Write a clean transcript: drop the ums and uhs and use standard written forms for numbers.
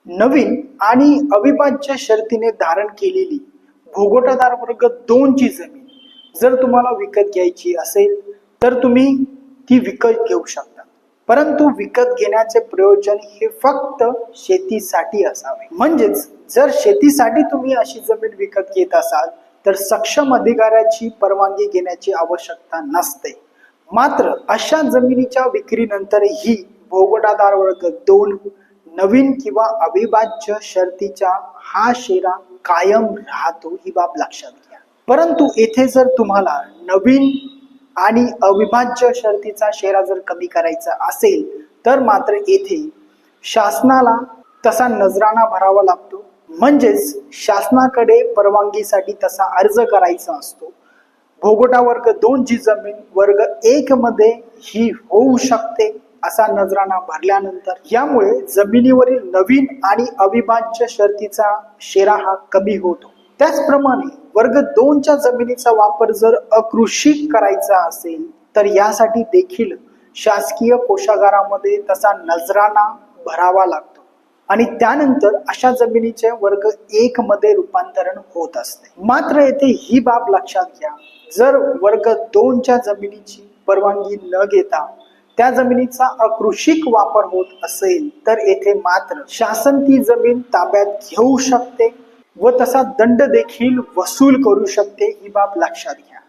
नवीन आणि अविभाज्य शर्तीने धारण केलेली भोगोटादार वर्ग 2 ची जमीन जर तुम्हाला विकत घ्यायची असेल तर तुम्ही ती विकत घेऊ शकता, परंतु विकत घेण्याचे प्रयोजन हे फक्त शेतीसाठी असावे। म्हणजेच जर शेतीसाठी तुम्ही अशी जमीन विकत घेत असाल तर सक्षम अधिकाऱ्याची परवानगी घेण्याची आवश्यकता नसते। मात्र अशा जमिनीच्या विक्रीनंतरही भोगोटादार वर्ग 2 नवीन किंवा अविभाज्य शर्तीचा हा शेरा कायम राहतो, ही बाब लक्षात घ्या। परंतु येथे जर तुम्हाला नवीन आणि अविभाज्य शर्तीचा शेरा जर कमी करायचा असेल तर मात्र येथे शासनाला तसा नजराणा भरावा लागतो, म्हणजेच शासनाकडे परवानगीसाठी तसा अर्ज करायचा असतो। भोगोटा वर्ग 2 ची जमीन वर्ग 1 मध्ये ही होऊ शकते असा नजराणा भरल्यानंतर यामुळे जमिनीवरील नवीन आणि अविभाज्य शर्तीचा शेरा हा कमी होतो। त्याचप्रमाणे वर्ग 2 च्या जमिनीचा वापर जर अकृषिक करायचा असेल तर यासाठी देखील शासकीय कोषागारामध्ये तसा नजराणा भरावा लागतो आणि त्यानंतर अशा जमिनीचे वर्ग 1 मध्ये रूपांतरण होत असते। मात्र येथे ही बाब लक्षात घ्या, जर वर्ग 2 च्या जमिनीची परवानगी न घेता त्या जमिनीचा अकृषिक वापर होत असेल तर येथे मात्र शासन ती जमीन ताब्यात घेऊ शकते व तसा दंड देखील वसूल करू शकते, ही बाब लक्षात घ्या।